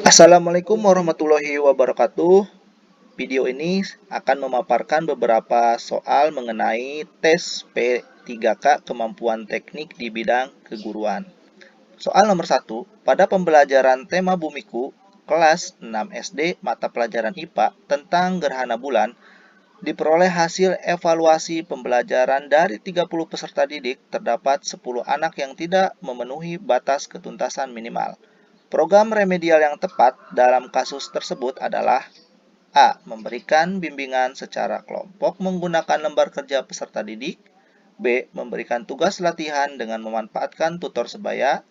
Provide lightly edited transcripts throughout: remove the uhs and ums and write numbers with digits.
Assalamualaikum warahmatullahi wabarakatuh. Video ini akan memaparkan beberapa soal mengenai tes P3K Kemampuan Teknik di bidang keguruan. Soal nomor 1, pada pembelajaran tema Bumiku, kelas 6 SD mata pelajaran IPA tentang gerhana bulan, diperoleh hasil evaluasi pembelajaran dari 30 peserta didik, terdapat 10 anak yang tidak memenuhi batas ketuntasan minimal. Program remedial yang tepat dalam kasus tersebut adalah A. Memberikan bimbingan secara kelompok menggunakan lembar kerja peserta didik. B. Memberikan tugas latihan dengan memanfaatkan tutor sebaya.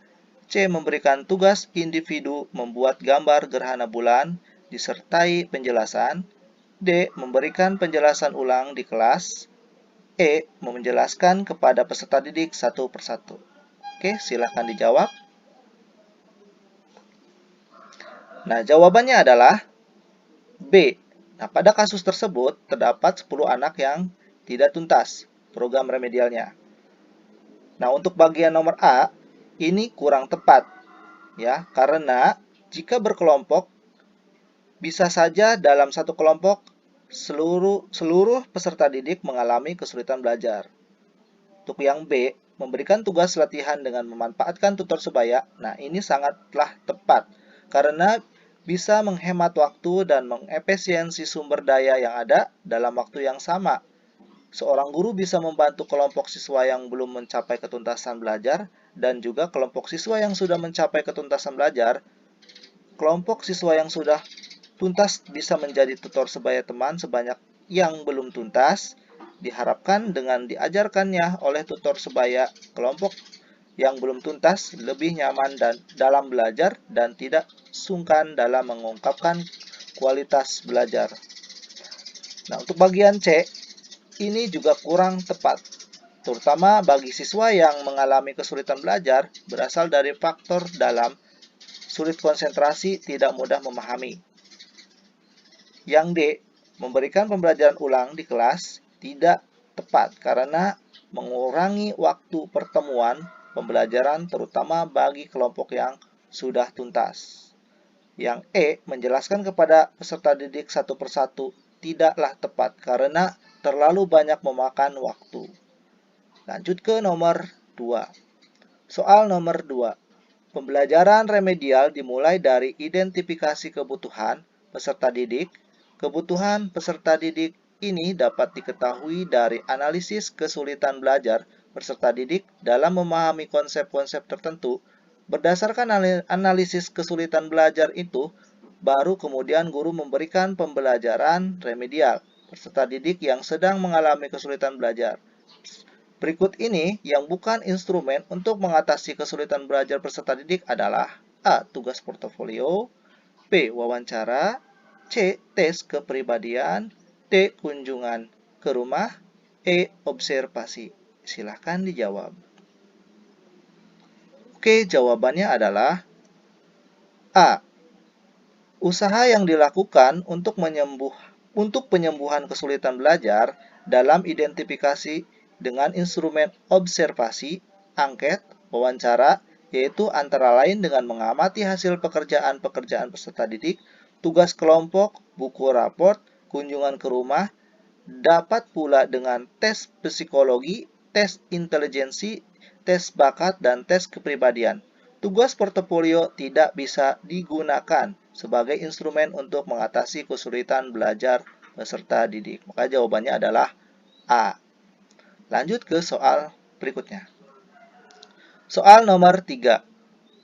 C. Memberikan tugas individu membuat gambar gerhana bulan disertai penjelasan. D. Memberikan penjelasan ulang di kelas. E. Menjelaskan kepada peserta didik satu persatu. Oke, silahkan dijawab. Nah, jawabannya adalah B. Nah, pada kasus tersebut terdapat 10 anak yang tidak tuntas program remedialnya. Nah, untuk bagian nomor A, ini kurang tepat ya, karena jika berkelompok bisa saja dalam satu kelompok seluruh peserta didik mengalami kesulitan belajar. Untuk yang B, memberikan tugas latihan dengan memanfaatkan tutor sebaya. Nah, ini sangatlah tepat karena bisa menghemat waktu dan mengefisiensi sumber daya yang ada dalam waktu yang sama. Seorang guru bisa membantu kelompok siswa yang belum mencapai ketuntasan belajar dan juga kelompok siswa yang sudah mencapai ketuntasan belajar. Kelompok siswa yang sudah tuntas bisa menjadi tutor sebaya teman sebanyak yang belum tuntas. Diharapkan dengan diajarkannya oleh tutor sebaya, kelompok yang belum tuntas lebih nyaman dan dalam belajar dan tidak sungkan dalam mengungkapkan kualitas belajar. Nah, untuk bagian C, ini juga kurang tepat, terutama bagi siswa yang mengalami kesulitan belajar berasal dari faktor dalam, sulit konsentrasi, tidak mudah memahami. Yang D, memberikan pembelajaran ulang di kelas tidak tepat karena mengurangi waktu pertemuan pembelajaran terutama bagi kelompok yang sudah tuntas. Yang E, menjelaskan kepada peserta didik satu persatu tidaklah tepat karena terlalu banyak memakan waktu. Lanjut ke nomor 2. Soal nomor 2. Pembelajaran remedial dimulai dari identifikasi kebutuhan peserta didik. Kebutuhan peserta didik ini dapat diketahui dari analisis kesulitan belajar peserta didik dalam memahami konsep-konsep tertentu. Berdasarkan analisis kesulitan belajar itu, baru kemudian guru memberikan pembelajaran remedial peserta didik yang sedang mengalami kesulitan belajar. Berikut ini yang bukan instrumen untuk mengatasi kesulitan belajar peserta didik adalah A. Tugas portofolio, B. Wawancara, C. Tes kepribadian, D. Kunjungan ke rumah, E. Observasi. Silahkan dijawab. Oke, jawabannya adalah A. Usaha yang dilakukan untuk penyembuhan kesulitan belajar dalam identifikasi dengan instrumen observasi, angket, wawancara, yaitu antara lain dengan mengamati hasil pekerjaan-pekerjaan peserta didik, tugas kelompok, buku raport, kunjungan ke rumah, dapat pula dengan tes psikologi, tes intelijensi, tes bakat, dan tes kepribadian. Tugas portofolio tidak bisa digunakan sebagai instrumen untuk mengatasi kesulitan belajar peserta didik. Maka jawabannya adalah A. Lanjut ke soal berikutnya. Soal nomor 3.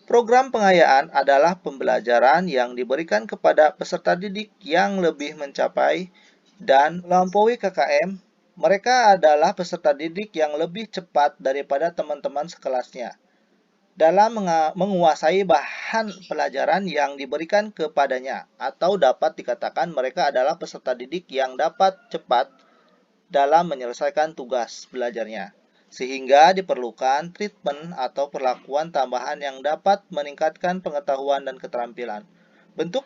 Program pengayaan adalah pembelajaran yang diberikan kepada peserta didik yang lebih mencapai dan melampaui KKM. Mereka adalah peserta didik yang lebih cepat daripada teman-teman sekelasnya dalam menguasai bahan pelajaran yang diberikan kepadanya, atau dapat dikatakan mereka adalah peserta didik yang dapat cepat dalam menyelesaikan tugas belajarnya, sehingga diperlukan treatment atau perlakuan tambahan yang dapat meningkatkan pengetahuan dan keterampilan. Bentuk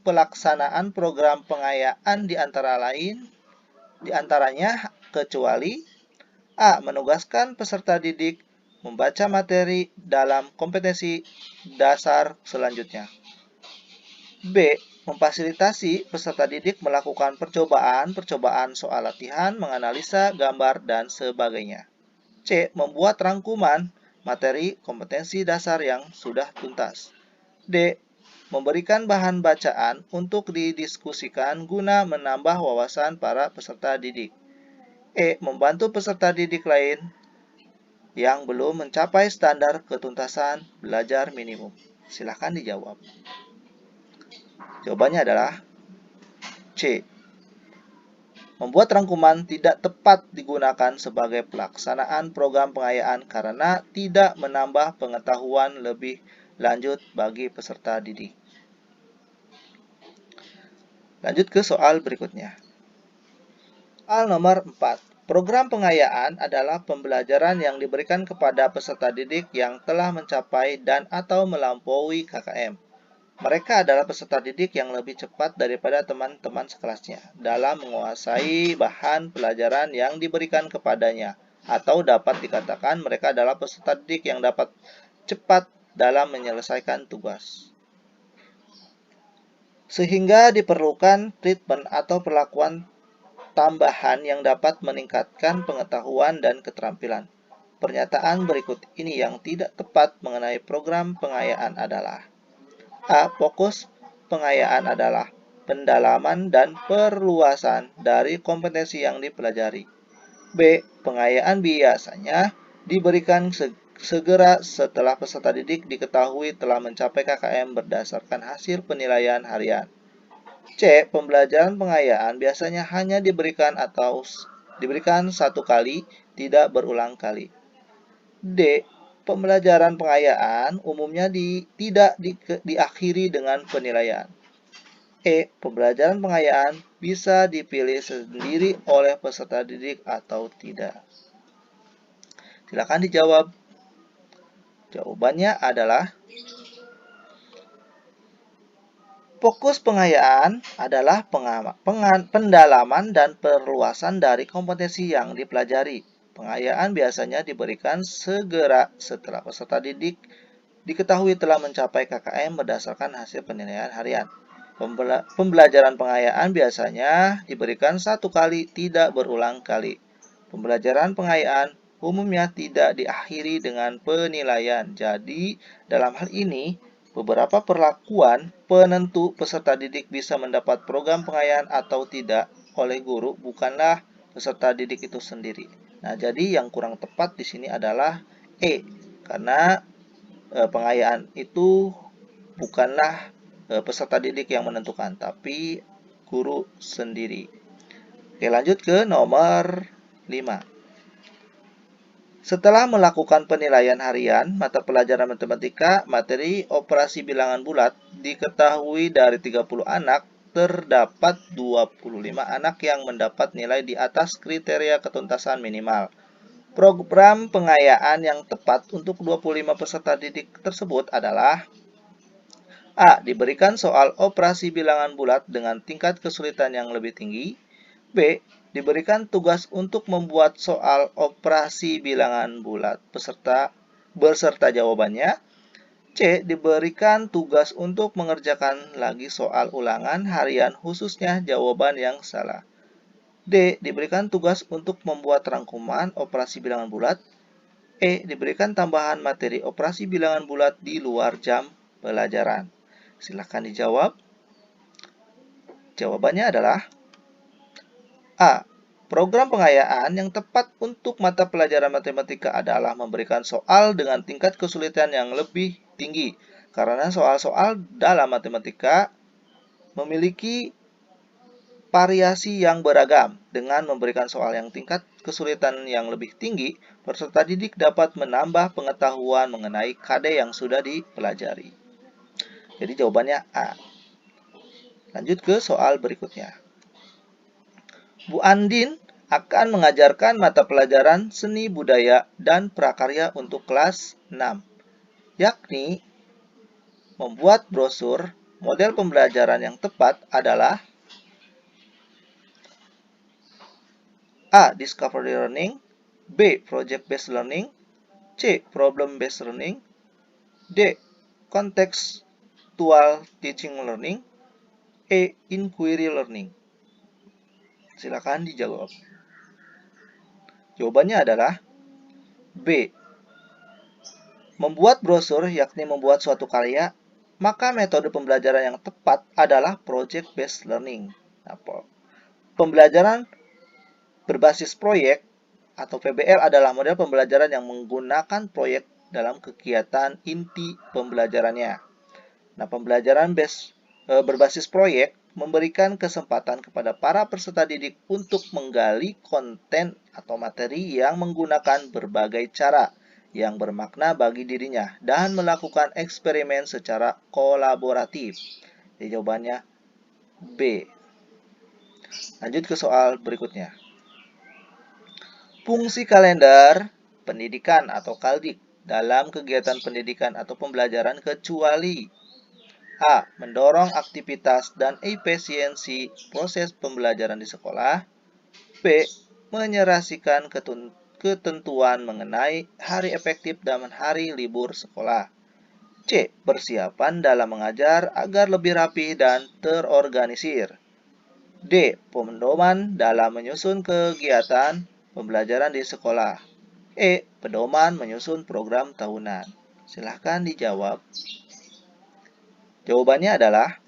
pelaksanaan program pengayaan diantaranya kecuali A. Menugaskan peserta didik membaca materi dalam kompetensi dasar selanjutnya. B. Memfasilitasi peserta didik melakukan percobaan soal latihan, menganalisa gambar, dan sebagainya. C. Membuat rangkuman materi kompetensi dasar yang sudah tuntas. D. Memberikan bahan bacaan untuk didiskusikan guna menambah wawasan para peserta didik. E. Membantu peserta didik lain yang belum mencapai standar ketuntasan belajar minimum. Silahkan dijawab. Jawabannya adalah C. Membuat rangkuman tidak tepat digunakan sebagai pelaksanaan program pengayaan karena tidak menambah pengetahuan lebih lanjut bagi peserta didik. Lanjut ke soal berikutnya. Soal nomor 4. Program pengayaan adalah pembelajaran yang diberikan kepada peserta didik yang telah mencapai dan atau melampaui KKM. Mereka adalah peserta didik yang lebih cepat daripada teman-teman sekelasnya dalam menguasai bahan pelajaran yang diberikan kepadanya, atau dapat dikatakan mereka adalah peserta didik yang dapat cepat dalam menyelesaikan tugas. Sehingga diperlukan treatment atau perlakuan tambahan yang dapat meningkatkan pengetahuan dan keterampilan. Pernyataan berikut ini yang tidak tepat mengenai program pengayaan adalah: A. Fokus pengayaan adalah pendalaman dan perluasan dari kompetensi yang dipelajari. B. Pengayaan biasanya diberikan segera setelah peserta didik diketahui telah mencapai KKM berdasarkan hasil penilaian harian. C. Pembelajaran pengayaan biasanya hanya diberikan satu kali, tidak berulang kali. D. Pembelajaran pengayaan umumnya tidak diakhiri dengan penilaian. E. Pembelajaran pengayaan bisa dipilih sendiri oleh peserta didik atau tidak. Silakan dijawab. Jawabannya adalah fokus pengayaan adalah pendalaman dan perluasan dari kompetensi yang dipelajari. Pengayaan biasanya diberikan segera setelah peserta didik diketahui telah mencapai KKM berdasarkan hasil penilaian harian. Pembelajaran pengayaan biasanya diberikan satu kali, tidak berulang kali. Pembelajaran pengayaan umumnya tidak diakhiri dengan penilaian. Jadi, dalam hal ini, beberapa perlakuan penentu peserta didik bisa mendapat program pengayaan atau tidak oleh guru bukanlah peserta didik itu sendiri. Nah, jadi yang kurang tepat di sini adalah E, karena pengayaan itu bukanlah peserta didik yang menentukan, tapi guru sendiri. Oke, lanjut ke nomor 5. Setelah melakukan penilaian harian mata pelajaran matematika, materi operasi bilangan bulat, diketahui dari 30 anak, terdapat 25 anak yang mendapat nilai di atas kriteria ketuntasan minimal. Program pengayaan yang tepat untuk 25 peserta didik tersebut adalah: A. Diberikan soal operasi bilangan bulat dengan tingkat kesulitan yang lebih tinggi. B. Diberikan tugas untuk membuat soal operasi bilangan bulat beserta jawabannya. C. Diberikan tugas untuk mengerjakan lagi soal ulangan harian khususnya jawaban yang salah. D. Diberikan tugas untuk membuat rangkuman operasi bilangan bulat. E. Diberikan tambahan materi operasi bilangan bulat di luar jam pelajaran. Silakan dijawab. Jawabannya adalah A. Program pengayaan yang tepat untuk mata pelajaran matematika adalah memberikan soal dengan tingkat kesulitan yang lebih tinggi. Karena soal-soal dalam matematika memiliki variasi yang beragam. Dengan memberikan soal yang tingkat kesulitan yang lebih tinggi, peserta didik dapat menambah pengetahuan mengenai KD yang sudah dipelajari. Jadi jawabannya A. Lanjut ke soal berikutnya. Bu Andin akan mengajarkan mata pelajaran seni budaya dan prakarya untuk kelas 6, yakni membuat brosur. Model pembelajaran yang tepat adalah A. Discovery learning, B. Project based learning, C. Problem based learning, D. Context contextual teaching learning, E. Inquiry learning. Silakan dijawab. Jawabannya adalah B. Membuat brosur, yakni membuat suatu karya, maka metode pembelajaran yang tepat adalah project-based learning. Nah, pembelajaran berbasis proyek atau PBL adalah model pembelajaran yang menggunakan proyek dalam kegiatan inti pembelajarannya. Nah, pembelajaran berbasis proyek memberikan kesempatan kepada para peserta didik untuk menggali konten atau materi yang menggunakan berbagai cara yang bermakna bagi dirinya dan melakukan eksperimen secara kolaboratif. Jadi jawabannya B. Lanjut ke soal berikutnya. Fungsi kalender pendidikan atau KALDIK dalam kegiatan pendidikan atau pembelajaran kecuali A. Mendorong aktivitas dan efisiensi proses pembelajaran di sekolah. B. Menyerasikan ketentuan mengenai hari efektif dan hari libur sekolah. C. Persiapan dalam mengajar agar lebih rapi dan terorganisir. D. Pedoman dalam menyusun kegiatan pembelajaran di sekolah. E. Pedoman menyusun program tahunan. Silahkan dijawab. Jawabannya adalah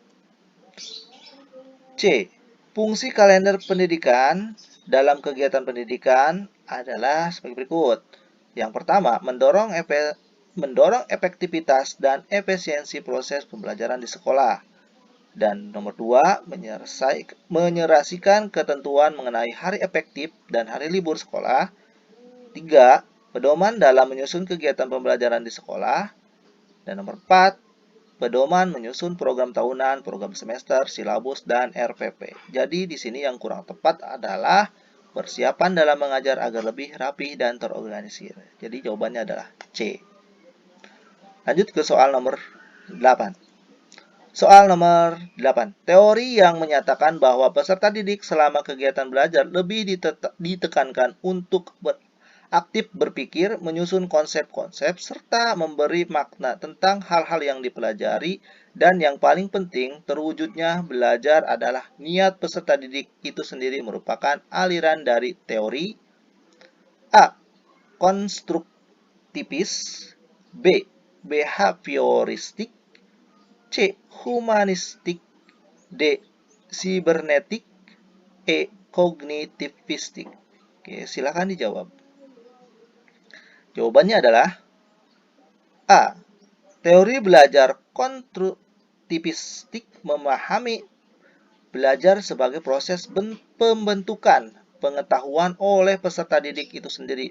C. Fungsi kalender pendidikan dalam kegiatan pendidikan adalah sebagai berikut. Yang pertama, mendorong efektivitas dan efisiensi proses pembelajaran di sekolah. Dan nomor 2, menyerasikan ketentuan mengenai hari efektif dan hari libur sekolah. 3, pedoman dalam menyusun kegiatan pembelajaran di sekolah. Dan nomor 4, pedoman menyusun program tahunan, program semester, silabus, dan RPP. Jadi di sini yang kurang tepat adalah persiapan dalam mengajar agar lebih rapi dan terorganisir. Jadi jawabannya adalah C. Lanjut ke soal nomor 8. Soal nomor 8. Teori yang menyatakan bahwa peserta didik selama kegiatan belajar lebih ditekankan untuk aktif berpikir, menyusun konsep-konsep, serta memberi makna tentang hal-hal yang dipelajari, dan yang paling penting, terwujudnya belajar adalah niat peserta didik itu sendiri merupakan aliran dari teori A. Konstruktivis, B. Behavioristik, C. Humanistik, D. Sibernetik, E. Kognitivistik. Oke, silakan dijawab. Jawabannya adalah A. Teori belajar konstruktivistik memahami belajar sebagai proses pembentukan pengetahuan oleh peserta didik itu sendiri.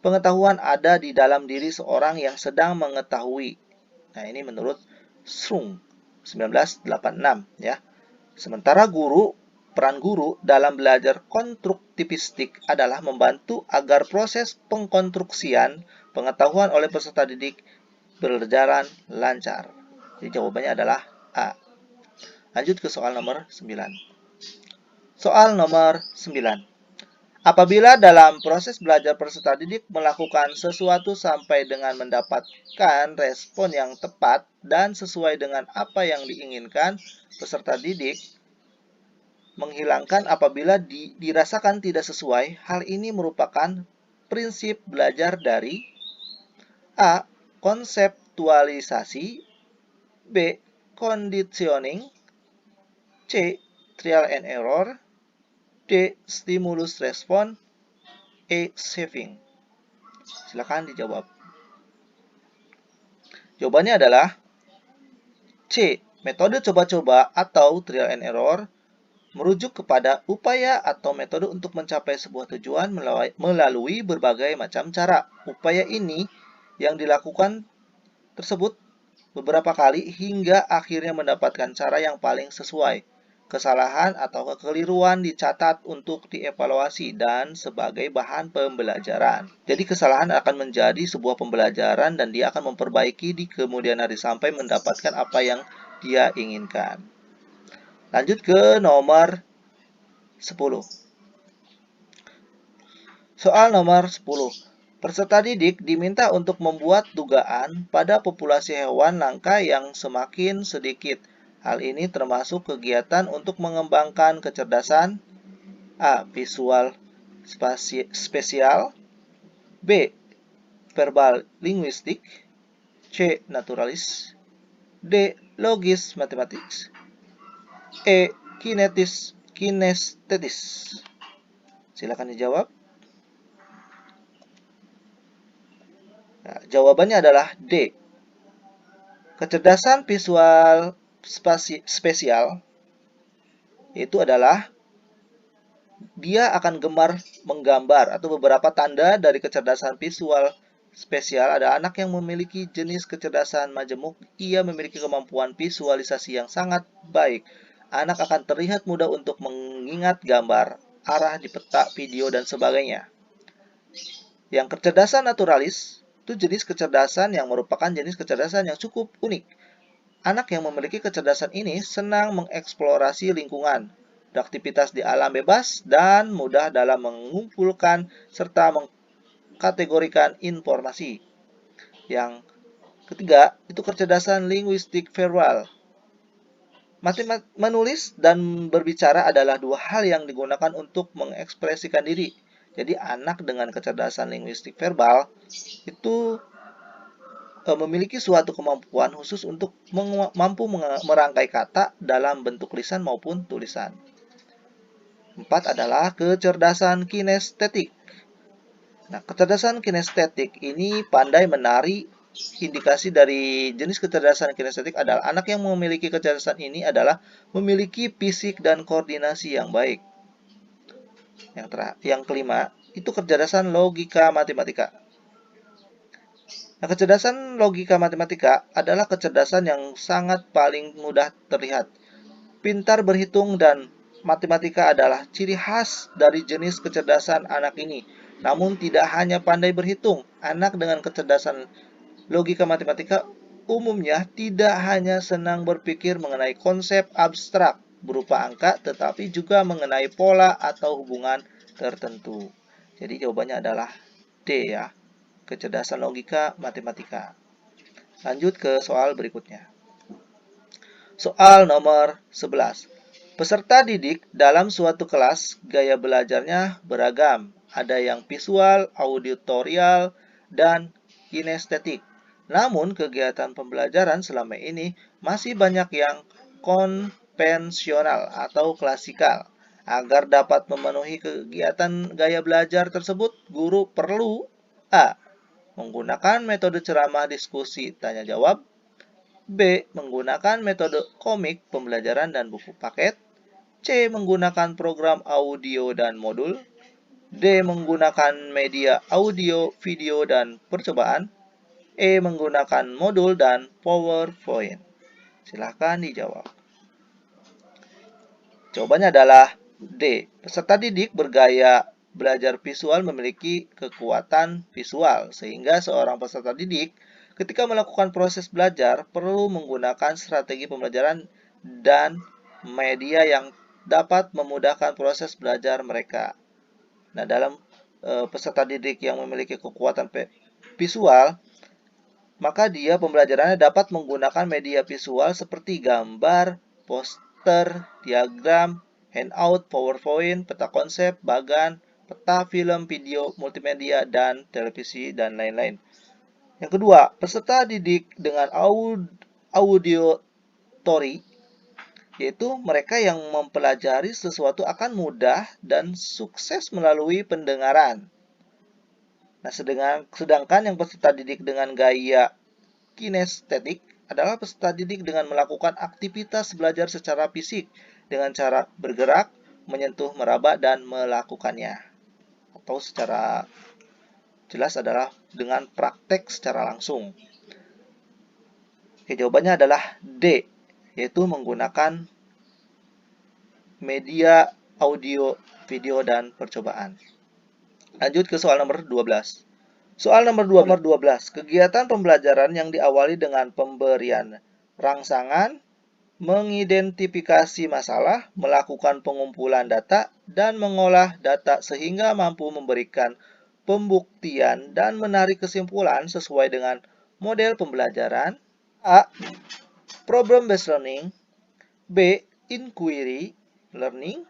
Pengetahuan ada di dalam diri seorang yang sedang mengetahui. Nah, ini menurut Strunk 1986 ya. Sementara peran guru dalam belajar konstruktivistik adalah membantu agar proses pengkonstruksian pengetahuan oleh peserta didik berjalan lancar. Jadi jawabannya adalah A. Lanjut ke soal nomor 9. Soal nomor 9. Apabila dalam proses belajar peserta didik melakukan sesuatu sampai dengan mendapatkan respon yang tepat dan sesuai dengan apa yang diinginkan, peserta didik menghilangkan apabila dirasakan tidak sesuai. Hal ini merupakan prinsip belajar dari A. Konseptualisasi, B. Conditioning, C. Trial and error, D. Stimulus response, E. Saving. Silakan dijawab. Jawabannya adalah C. Metode coba-coba atau trial and error merujuk kepada upaya atau metode untuk mencapai sebuah tujuan melalui berbagai macam cara. Upaya ini yang dilakukan tersebut beberapa kali hingga akhirnya mendapatkan cara yang paling sesuai. Kesalahan atau kekeliruan dicatat untuk dievaluasi dan sebagai bahan pembelajaran. Jadi kesalahan akan menjadi sebuah pembelajaran dan dia akan memperbaiki di kemudian hari sampai mendapatkan apa yang dia inginkan. Lanjut ke nomor 10. Soal nomor 10. Peserta didik diminta untuk membuat dugaan pada populasi hewan langka yang semakin sedikit. Hal ini termasuk kegiatan untuk mengembangkan kecerdasan A. Visual spesial, B. Verbal linguistik, C. Naturalis, D. Logis matematis, E. Kinestetis. Silakan dijawab. Nah, jawabannya adalah D. Kecerdasan visual spesial itu adalah dia akan gemar menggambar atau beberapa tanda dari kecerdasan visual spesial ada anak yang memiliki jenis kecerdasan majemuk, ia memiliki kemampuan visualisasi yang sangat baik. Anak akan terlihat mudah untuk mengingat gambar, arah di peta, video, dan sebagainya. Yang kecerdasan naturalis itu jenis kecerdasan yang merupakan jenis kecerdasan yang cukup unik. Anak yang memiliki kecerdasan ini senang mengeksplorasi lingkungan, beraktivitas di alam bebas, dan mudah dalam mengumpulkan serta mengkategorikan informasi. Yang ketiga, itu kecerdasan linguistik verbal. Menulis dan berbicara adalah dua hal yang digunakan untuk mengekspresikan diri. Jadi anak dengan kecerdasan linguistik verbal itu memiliki suatu kemampuan khusus untuk mampu merangkai kata dalam bentuk lisan maupun tulisan. 4 adalah kecerdasan kinestetik. Nah, kecerdasan kinestetik ini pandai menari. Indikasi dari jenis kecerdasan kinestetik adalah anak yang memiliki kecerdasan ini adalah memiliki fisik dan koordinasi yang baik. Yang kelima, itu kecerdasan logika matematika. Nah, kecerdasan logika matematika adalah kecerdasan yang sangat paling mudah terlihat. Pintar berhitung dan matematika adalah ciri khas dari jenis kecerdasan anak ini. Namun tidak hanya pandai berhitung, anak dengan kecerdasan logika matematika umumnya tidak hanya senang berpikir mengenai konsep abstrak berupa angka, tetapi juga mengenai pola atau hubungan tertentu. Jadi jawabannya adalah D ya. Kecerdasan logika matematika. Lanjut ke soal berikutnya. Soal nomor 11. Peserta didik dalam suatu kelas gaya belajarnya beragam. Ada yang visual, auditorial, dan kinestetik. Namun kegiatan pembelajaran selama ini masih banyak yang konvensional atau klasikal. Agar dapat memenuhi kegiatan gaya belajar tersebut, guru perlu A. Menggunakan metode ceramah, diskusi, tanya jawab. B. Menggunakan metode komik, pembelajaran, dan buku paket. C. Menggunakan program audio dan modul. D. Menggunakan media audio, video, dan percobaan. E. Menggunakan modul dan PowerPoint. Silahkan dijawab. Jawabannya adalah D. Peserta didik bergaya belajar visual memiliki kekuatan visual, sehingga seorang peserta didik ketika melakukan proses belajar perlu menggunakan strategi pembelajaran dan media yang dapat memudahkan proses belajar mereka. Nah, dalam peserta didik yang memiliki kekuatan visual, maka dia pembelajarannya dapat menggunakan media visual seperti gambar, poster, diagram, handout, PowerPoint, peta konsep, bagan, peta, film, video, multimedia, dan televisi, dan lain-lain. Yang kedua, peserta didik dengan auditory, yaitu mereka yang mempelajari sesuatu akan mudah dan sukses melalui pendengaran. Nah, sedangkan yang peserta didik dengan gaya kinestetik adalah peserta didik dengan melakukan aktivitas belajar secara fisik dengan cara bergerak, menyentuh, meraba, dan melakukannya. Atau secara jelas adalah dengan praktek secara langsung. Oke, jawabannya adalah D, yaitu menggunakan media audio, video, dan percobaan. Lanjut ke soal nomor 12. Soal nomor 12. Kegiatan pembelajaran yang diawali dengan pemberian rangsangan, mengidentifikasi masalah, melakukan pengumpulan data, dan mengolah data sehingga mampu memberikan pembuktian dan menarik kesimpulan sesuai dengan model pembelajaran. A. Problem based learning. B. Inquiry learning.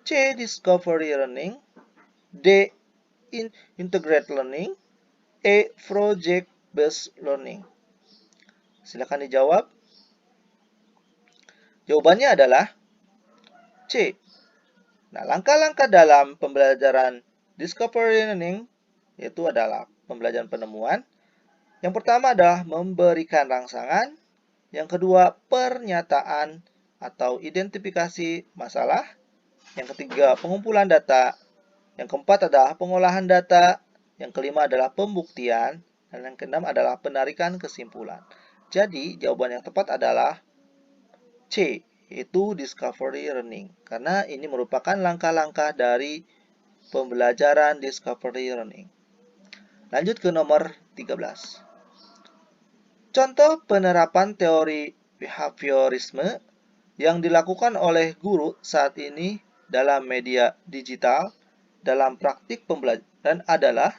C. Discovery learning. D. Integrate learning. E. Project based learning. Silakan dijawab. Jawabannya adalah C. Nah, langkah-langkah dalam pembelajaran discovery learning yaitu adalah pembelajaran penemuan. Yang pertama adalah memberikan rangsangan. Yang kedua, pernyataan atau identifikasi masalah. Yang ketiga, pengumpulan data. Yang keempat adalah pengolahan data. Yang kelima adalah pembuktian. Dan yang keenam adalah penarikan kesimpulan. Jadi, jawaban yang tepat adalah C, yaitu discovery learning. Karena ini merupakan langkah-langkah dari pembelajaran discovery learning. Lanjut ke nomor 13. Contoh penerapan teori behaviorisme yang dilakukan oleh guru saat ini dalam media digital dalam praktik pembelajaran adalah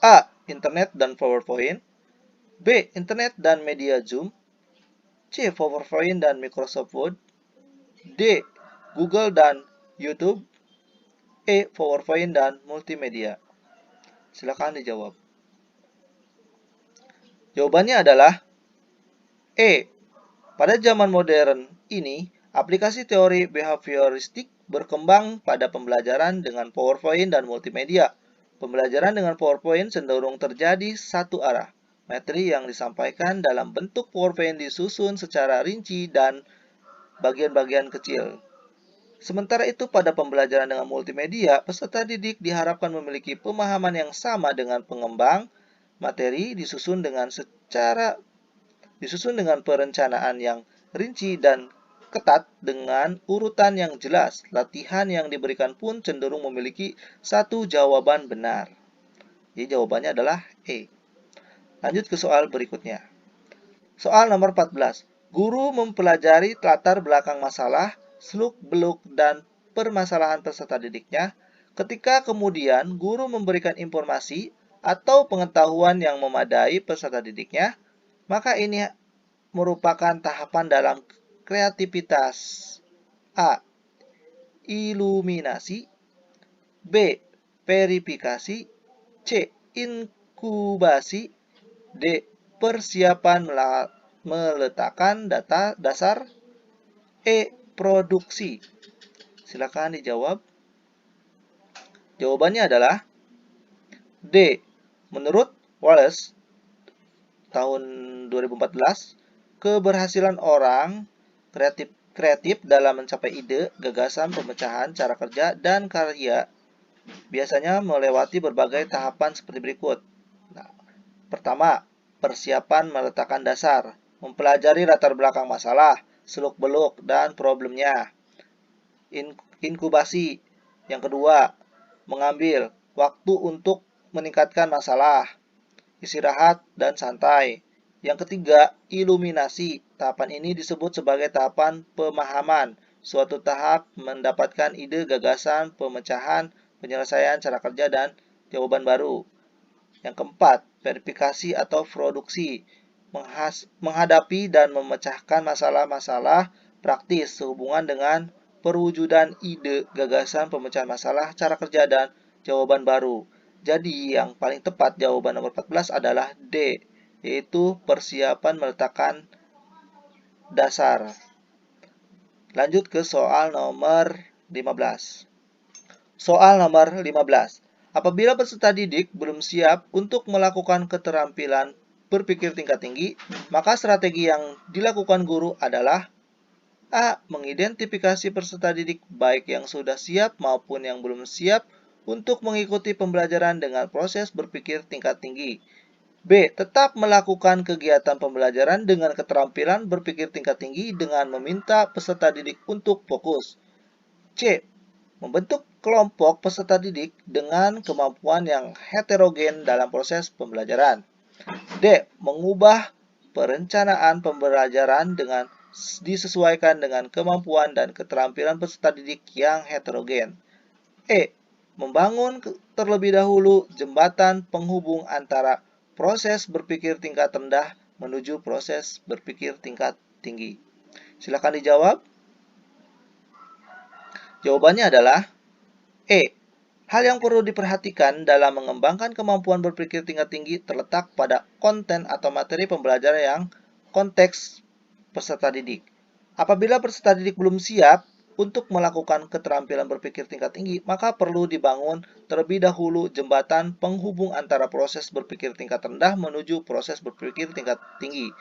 A. Internet dan PowerPoint. B. Internet dan media Zoom. C. PowerPoint dan Microsoft Word. D. Google dan YouTube. E. PowerPoint dan multimedia. Silakan dijawab. Jawabannya adalah E. Pada zaman modern ini, aplikasi teori behavioristik berkembang pada pembelajaran dengan PowerPoint dan multimedia. Pembelajaran dengan PowerPoint cenderung terjadi satu arah. Materi yang disampaikan dalam bentuk PowerPoint disusun secara rinci dan bagian-bagian kecil. Sementara itu, pada pembelajaran dengan multimedia, peserta didik diharapkan memiliki pemahaman yang sama dengan pengembang. Materi disusun dengan perencanaan yang rinci dan ketat dengan urutan yang jelas. Latihan yang diberikan pun cenderung memiliki satu jawaban benar. Jadi jawabannya adalah E. Lanjut ke soal berikutnya. Soal nomor 14. Guru mempelajari latar belakang masalah, seluk-beluk, dan permasalahan peserta didiknya. Ketika kemudian guru memberikan informasi atau pengetahuan yang memadai peserta didiknya, maka ini merupakan tahapan dalam kreativitas. A. Iluminasi. B. Verifikasi. C. Inkubasi. D. Persiapan meletakkan data dasar. E. Produksi. Silakan dijawab. Jawabannya adalah D. Menurut Wallace tahun 2014, keberhasilan orang kreatif dalam mencapai ide, gagasan, pemecahan, cara kerja, dan karya biasanya melewati berbagai tahapan seperti berikut. Nah, pertama, persiapan meletakkan dasar, mempelajari latar belakang masalah, seluk-beluk, dan problemnya. Inkubasi. Yang kedua, mengambil waktu untuk meningkatkan masalah, istirahat, dan santai. Yang ketiga, iluminasi. Tahapan ini disebut sebagai tahapan pemahaman. Suatu tahap mendapatkan ide, gagasan, pemecahan, penyelesaian, cara kerja, dan jawaban baru. Yang keempat, verifikasi atau produksi. Menghadapi dan memecahkan masalah-masalah praktis sehubungan dengan perwujudan ide, gagasan, pemecahan masalah, cara kerja, dan jawaban baru. Jadi yang paling tepat jawaban nomor 14 adalah D, yaitu persiapan meletakkan dasar. Lanjut ke soal nomor 15. Soal nomor 15. Apabila peserta didik belum siap untuk melakukan keterampilan berpikir tingkat tinggi, maka strategi yang dilakukan guru adalah A. Mengidentifikasi peserta didik baik yang sudah siap maupun yang belum siap untuk mengikuti pembelajaran dengan proses berpikir tingkat tinggi. B. Tetap melakukan kegiatan pembelajaran dengan keterampilan berpikir tingkat tinggi dengan meminta peserta didik untuk fokus. C. Membentuk kelompok peserta didik dengan kemampuan yang heterogen dalam proses pembelajaran. D. Mengubah perencanaan pembelajaran dengan disesuaikan dengan kemampuan dan keterampilan peserta didik yang heterogen. E. membangun terlebih dahulu jembatan penghubung antara proses berpikir tingkat rendah menuju proses berpikir tingkat tinggi. Silakan dijawab. Jawabannya adalah E. Hal yang perlu diperhatikan dalam mengembangkan kemampuan berpikir tingkat tinggi terletak pada konten atau materi pembelajaran yang konteks peserta didik. Apabila peserta didik belum siap untuk melakukan keterampilan berpikir tingkat tinggi, maka perlu dibangun terlebih dahulu jembatan penghubung antara proses berpikir tingkat rendah menuju proses berpikir tingkat tinggi.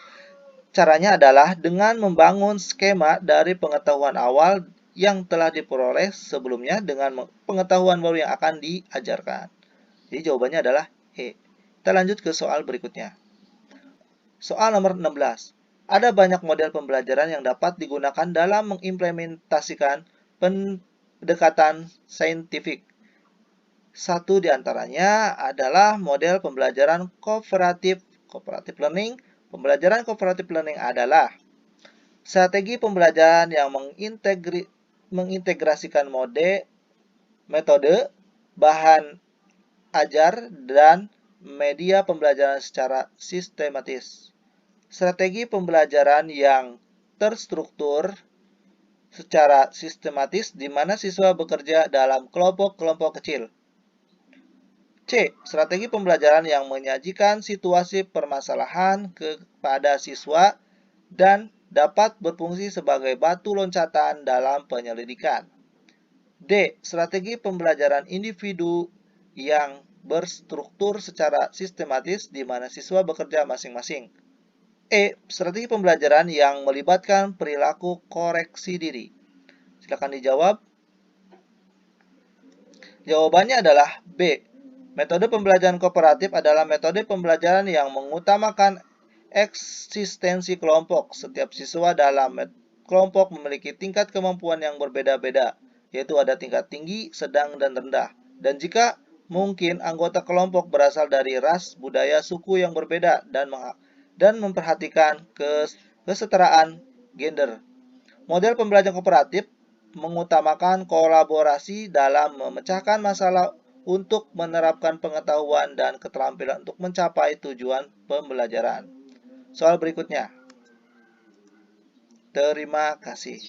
Caranya adalah dengan membangun skema dari pengetahuan awal yang telah diperoleh sebelumnya dengan pengetahuan baru yang akan diajarkan. Jadi jawabannya adalah E. Kita lanjut ke soal berikutnya. Soal nomor 16. Ada banyak model pembelajaran yang dapat digunakan dalam mengimplementasikan pendekatan saintifik. Satu di antaranya adalah model pembelajaran cooperative learning. Pembelajaran cooperative learning adalah strategi pembelajaran yang mengintegrasikan metode, bahan ajar, dan media pembelajaran secara sistematis. Strategi pembelajaran yang terstruktur secara sistematis di mana siswa bekerja dalam kelompok-kelompok kecil. C. Strategi pembelajaran yang menyajikan situasi permasalahan kepada siswa dan dapat berfungsi sebagai batu loncatan dalam penyelidikan. D. Strategi pembelajaran individu yang berstruktur secara sistematis di mana siswa bekerja masing-masing. E. Strategi pembelajaran yang melibatkan perilaku koreksi diri. Silakan dijawab. Jawabannya adalah B. Metode pembelajaran kooperatif adalah metode pembelajaran yang mengutamakan eksistensi kelompok. Setiap siswa dalam kelompok memiliki tingkat kemampuan yang berbeda-beda, yaitu ada tingkat tinggi, sedang, dan rendah. Dan jika mungkin, anggota kelompok berasal dari ras, budaya, suku yang berbeda, dan memperhatikan kesetaraan gender. Model pembelajaran kooperatif mengutamakan kolaborasi dalam memecahkan masalah untuk menerapkan pengetahuan dan keterampilan untuk mencapai tujuan pembelajaran. Soal berikutnya. Terima kasih.